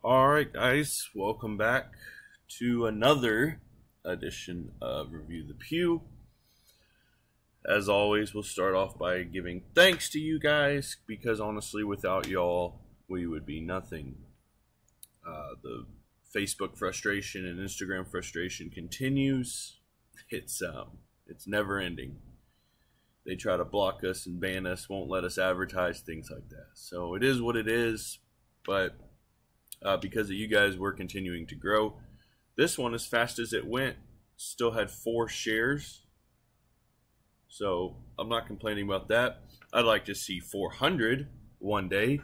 Alright guys, welcome back to another edition of Review the Pew. As always, we'll start off by giving thanks to you guys, because honestly without y'all we would be nothing. The Facebook frustration and Instagram frustration continues. It's never ending. They try to block us and ban us, won't let us advertise, things like that. So it is what it is, but because of you guys, we're continuing to grow. This one, as fast as it went, still had 4 shares. So I'm not complaining about that. I'd like to see 400 one day,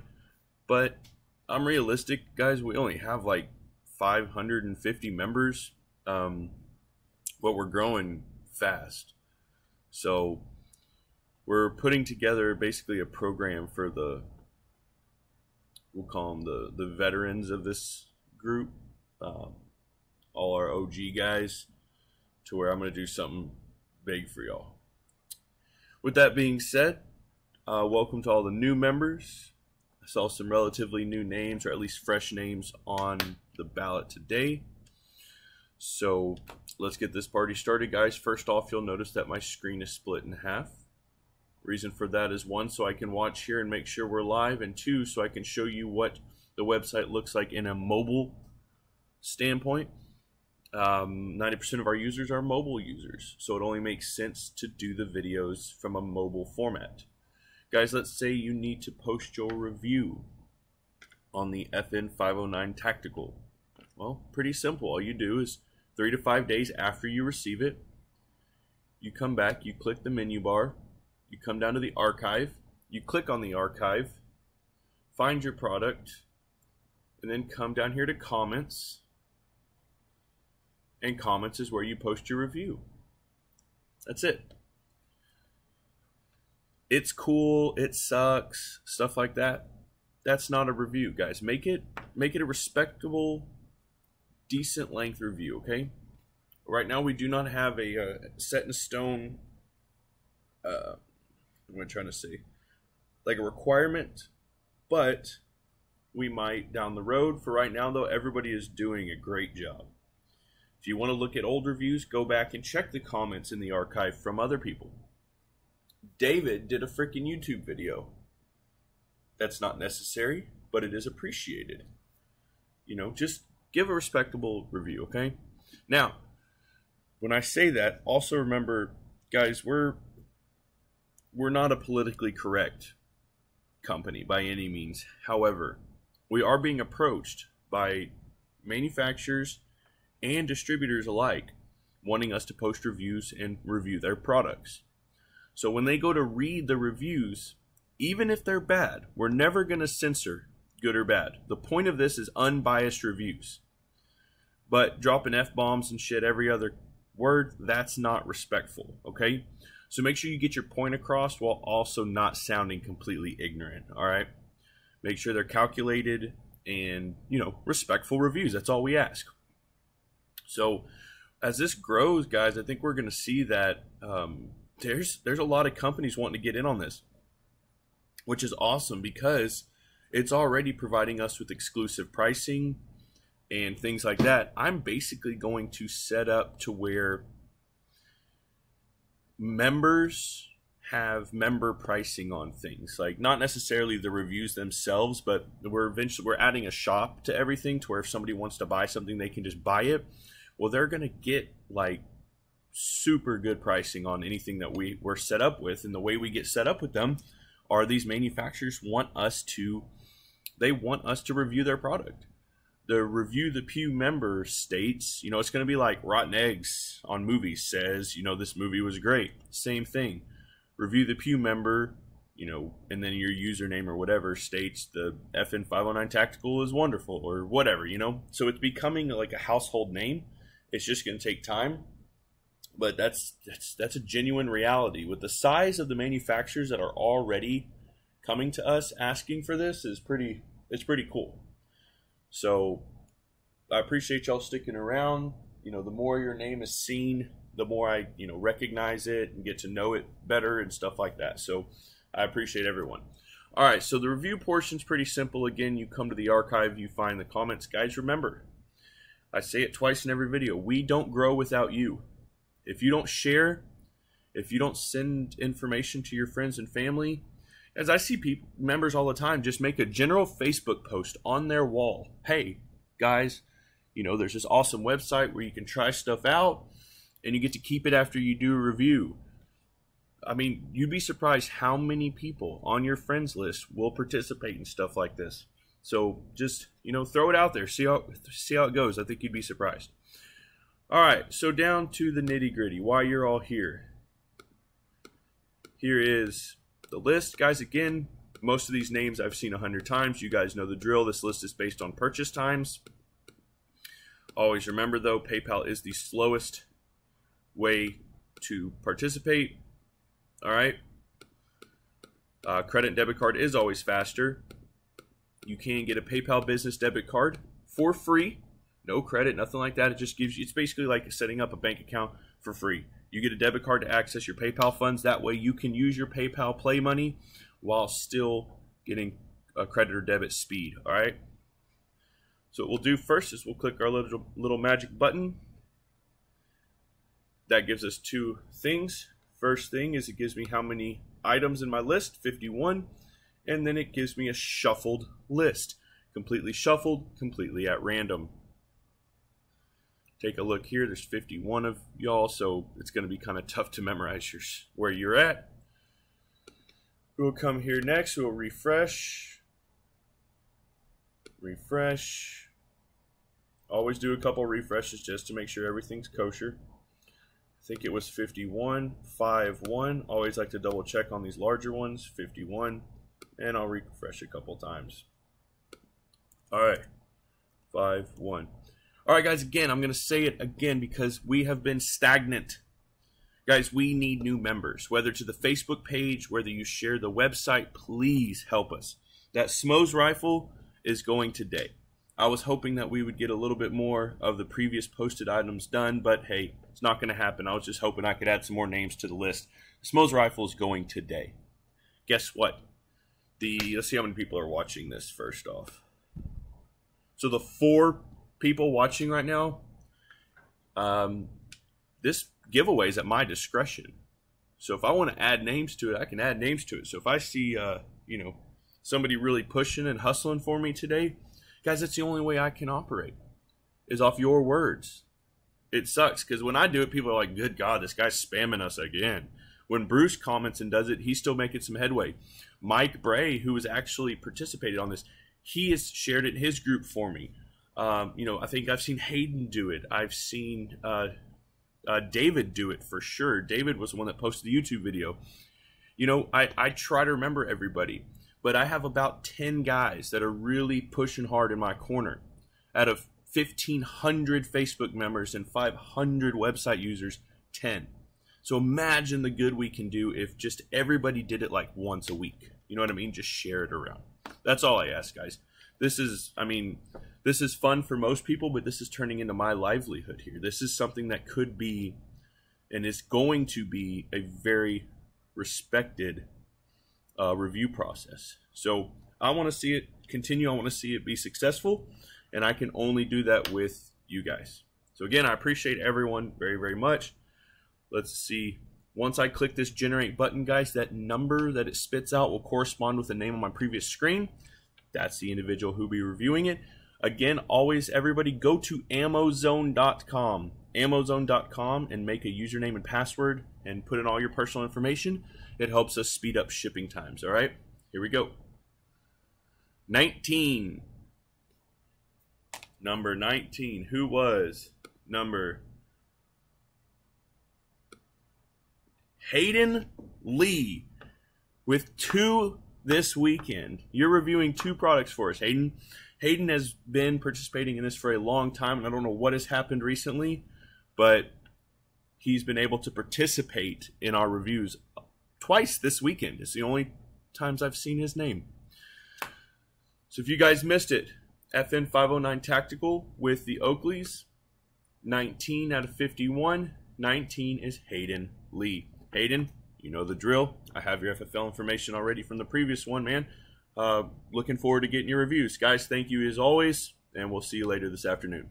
but I'm realistic, guys. We only have like 550 members, but we're growing fast. So we're putting together basically a program for we'll call them the veterans of this group, all our OG guys, to where I'm going to do something big for y'all. With that being said, welcome to all the new members. I saw some relatively new names, or at least fresh names, on the ballot today. So let's get this party started, guys. First off, you'll notice that my screen is split in half. Reason for that is 1, so I can watch here and make sure we're live, and 2, so I can show you what the website looks like in a mobile standpoint. 90% of our users are mobile users, so it only makes sense to do the videos from a mobile format. Guys, let's say you need to post your review on the FN509 Tactical. Well, pretty simple. All you do is 3 to 5 days after you receive it, you come back, you click the menu bar, you come down to the archive, you click on the archive, find your product, and then come down here to comments. And comments is where you post your review. That's it. It's cool, it sucks, stuff like that. That's not a review, guys. Make it a respectable, decent length review, okay? Right now we do not have a set in stone what am I trying to say? Like a requirement, but we might down the road. For right now, though, everybody is doing a great job. If you want to look at old reviews, go back and check the comments in the archive from other people. David did a freaking YouTube video. That's not necessary, but it is appreciated. You know, just give a respectable review, okay? Now, when I say that, also remember, guys, we're not a politically correct company by any means. However, we are being approached by manufacturers and distributors alike wanting us to post reviews and review their products. So when they go to read the reviews, even if they're bad, we're never going to censor good or bad. The point of this is unbiased reviews. But dropping F-bombs and shit every other word, that's not respectful, okay? So make sure you get your point across while also not sounding completely ignorant, all right? Make sure they're calculated and, you know, respectful reviews. That's all we ask. So as this grows, guys, I think we're going to see that there's a lot of companies wanting to get in on this, which is awesome because it's already providing us with exclusive pricing and things like that. I'm basically going to set up to where members have member pricing on things, like not necessarily the reviews themselves, but we're adding a shop to everything to where if somebody wants to buy something, they can just buy it. Well, they're going to get like super good pricing on anything that we're set up with. And the way we get set up with them are these manufacturers want us to review their product. The Review the Pew member states, you know, it's going to be like Rotten Eggs on movies says, you know, this movie was great. Same thing. Review the Pew member, you know, and then your username or whatever states the FN509 Tactical is wonderful or whatever, you know. So it's becoming like a household name. It's just going to take time. But that's a genuine reality. With the size of the manufacturers that are already coming to us asking for this, it's pretty cool. So I appreciate y'all sticking around. You know, the more your name is seen, the more I, you know, recognize it and get to know it better and stuff like that. So I appreciate everyone. All right, so the review portion's pretty simple. Again, you come to the archive, you find the comments. Guys, remember, I say it twice in every video, we don't grow without you. If you don't share, if you don't send information to your friends and family, as I see members all the time, just make a general Facebook post on their wall. Hey, guys, you know, there's this awesome website where you can try stuff out and you get to keep it after you do a review. I mean, you'd be surprised how many people on your friends list will participate in stuff like this. So just, you know, throw it out there. See how it goes. I think you'd be surprised. All right, so down to the nitty-gritty. Why you're all here. Here is the list. Guys, again, most of these names I've seen 100 times. You guys know the drill. This list is based on purchase times. Always remember, though, PayPal is the slowest way to participate. All right. Credit and debit card is always faster. You can get a PayPal business debit card for free. No credit, nothing like that. It just gives you, it's basically like setting up a bank account for free. You get a debit card to access your PayPal funds. That way you can use your PayPal Play money while still getting a credit or debit speed. All right. So what we'll do first is we'll click our little magic button. That gives us two things. First thing is it gives me how many items in my list, 51, and then it gives me a shuffled list, completely shuffled, completely at random. Take a look here, there's 51 of y'all, so it's going to be kind of tough to memorize where you're at. We'll come here next, we'll refresh. Refresh. Always do a couple refreshes just to make sure everything's kosher. I think it was 51, 5-1. Always like to double check on these larger ones. 51, and I'll refresh a couple times. All right, 5-1. All right, guys, again, I'm going to say it again because we have been stagnant. Guys, we need new members, whether to the Facebook page, whether you share the website, please help us. That Smos rifle is going today. I was hoping that we would get a little bit more of the previous posted items done, but hey, it's not going to happen. I was just hoping I could add some more names to the list. The Smos rifle is going today. Guess what? Let's see how many people are watching this first off. So the 4 people watching right now, this giveaway is at my discretion. So if I want to add names to it, I can add names to it. So if I see, you know, somebody really pushing and hustling for me today, guys, that's the only way I can operate, is off your words. It sucks, because when I do it, people are like, good God, this guy's spamming us again. When Bruce comments and does it, he's still making some headway. Mike Bray, who has actually participated on this, he has shared it in his group for me. You know, I think I've seen Hayden do it. I've seen David do it for sure. David was the one that posted the YouTube video. You know, I try to remember everybody, but I have about 10 guys that are really pushing hard in my corner. Out of 1,500 Facebook members and 500 website users, 10. So imagine the good we can do if just everybody did it like once a week. You know what I mean? Just share it around. That's all I ask, guys. This is, I mean, this is fun for most people, but this is turning into my livelihood here. This is something that could be and is going to be a very respected review process. So I want to see it continue. I want to see it be successful, and I can only do that with you guys. So again, I appreciate everyone very, very much. Let's see. Once I click this generate button, guys, that number that it spits out will correspond with the name on my previous screen. That's the individual who'll be reviewing it. Again, always, everybody, go to ammozone.com. Ammozone.com and make a username and password and put in all your personal information. It helps us speed up shipping times, all right? Here we go. 19. Number 19. Who was number? Hayden Lee with 2 this weekend. You're reviewing 2 products for us, Hayden. Hayden has been participating in this for a long time, and I don't know what has happened recently, but he's been able to participate in our reviews twice this weekend. It's the only times I've seen his name. So if you guys missed it, FN509 Tactical with the Oakleys, 19 out of 51. 19 is Hayden Lee. Hayden, You know the drill. I have your FFL information already from the previous one, man. Looking forward to getting your reviews. Guys, thank you as always, and we'll see you later this afternoon.